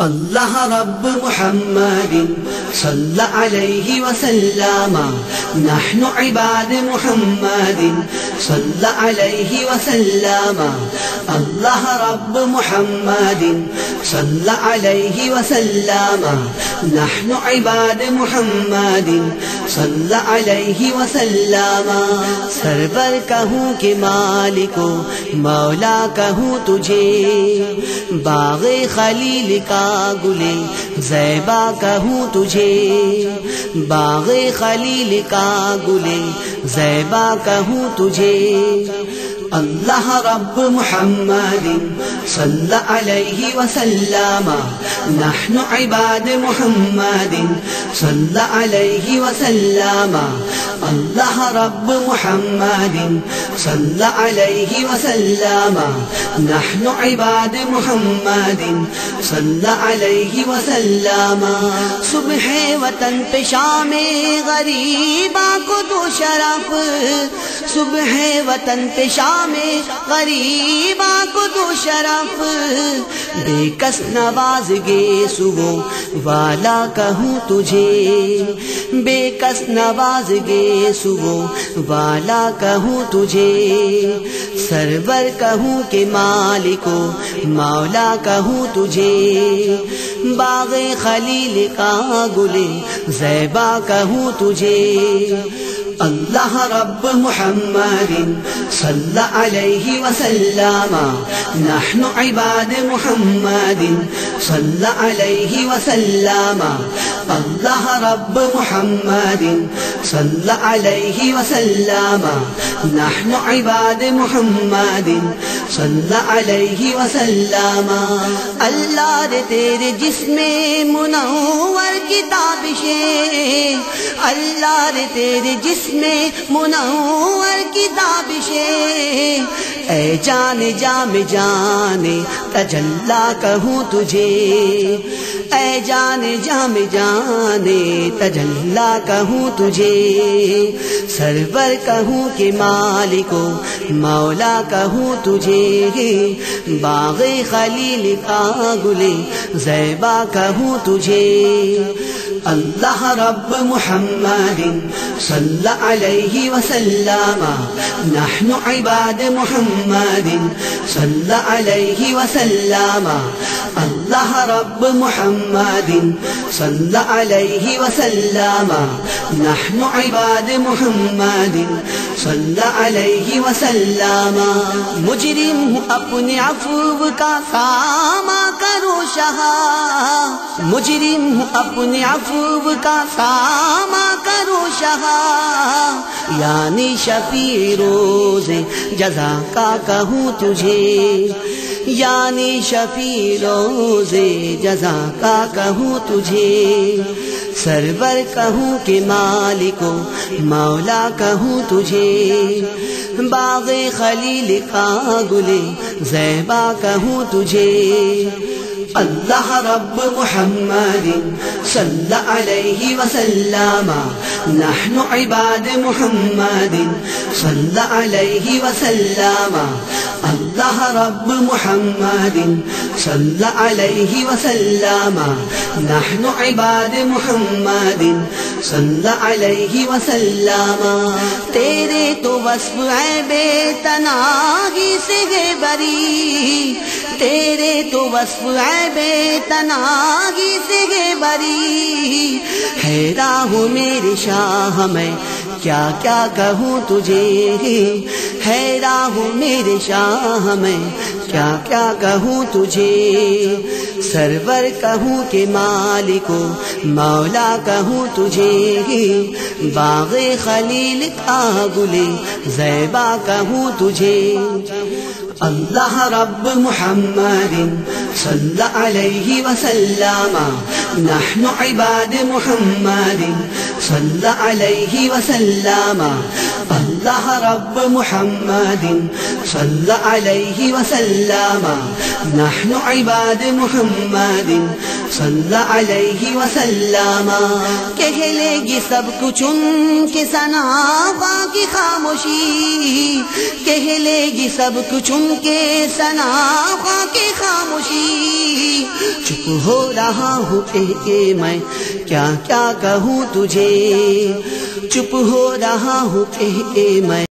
اللہ رب محمد صلی علیہ وسلم نحن عباد محمد صلی علیہ وسلم اللہ رب محمد صلی علیہ وسلم نحن عباد محمد صلی علیہ وسلم سرور کہوں کہ مالکو مولا کہوں تجھے باغ خلیل کا گلے زیبا کہوں تجھے باغ خلیل کا گلے زیبا کہوں تجھے اللہ رب محمد صلی علیہ وسلم نحن عباد محمد صلی علیہ وسلم اللہ رب محمد صلی علیہ وسلم نحن عباد محمد صلی علیہ وسلم صبح وطن پہ شام غریبا کو تو شرف صبح وطن پہ شام غریبا کو تو شرف بے کس نواز گے صبح والا کہوں تجھے بے کس نواز گے صبح والا کہوں تجھے سرور کہوں کہ مالکو مولا کہوں تجھے باغ خلیل کا گلے زیبا کہوں تجھے اللہ رب محمد صلی علیہ وسلم نحن عباد محمد صلی علیہ وسلم اللہ رب محمد صلی علیہ وسلم نحن عباد محمد صلی علیہ وسلم اللہ رے تیرے جسم منور کی تابشیں اللہ رے تیرے جسم منور کی تابشیں اے جان جام جانے تجلا کہوں تجھے اے جان جام جانے تجلا کہوں تجھے سرور کہوں کہ مالکو مولا کہوں تجھے باغ خلیل کا گلے زیبا کہوں تجھے اللہ رب محمد صلی علیہ وسلم نحن عباد محمد صلی علیہ وسلم اللہ رب محمد صلی علیہ وسلم نحن عباد محمد صلی علیہ وسلم مجرم ہوں اپنے عفو کا سامہ کرو شہا مجرم ہوں اپنے عفو کا سامہ کرو شہا یعنی شفیع روز جزا کا کہوں تجھے یعنی شفیع روز جزا کا کہوں تجھے سرور کہوں کہ مالکو مولا کہوں تجھے باغ خلیل کا گلے زیبا کہوں تجھے اللہ رب محمد صلی علیہ وسلم نحن عباد محمد صلی علیہ وسلم اللہ رب محمد صلی علیہ وسلم نحن عباد محمد صلی علیہ وسلم تیرے تو وصف عیب تناہی سے ہے بری تیرے تو وصف عیب تناہی سے ہے بری حیران ہوں میرے شاہ میں کیا کیا کہوں تجھے حیران ہوں میرے شاہ میں کیا کیا کہوں تجھے سرور کہوں کہ مالکو مولا کہوں تجھے باغ خلیل کا گلے زیبا کہوں تجھے اللہ رب محمد صلی علیہ وسلم نحن عباد محمد صلی علیہ وسلم اللہ رب محمد صلی علیہ وسلم نحن عباد محمد صلی علیہ وسلم. کہہ لے گی سب کچھ ان کے ثنا باقی خاموشی، کہہ لے گی سب کچھ ان کے ثنا باقی خاموشی. چپ ہو رہا ہوں کہہ کے میں کیا کیا کہوں تجھے، چپ ہو رہا ہوں کہہ کے میں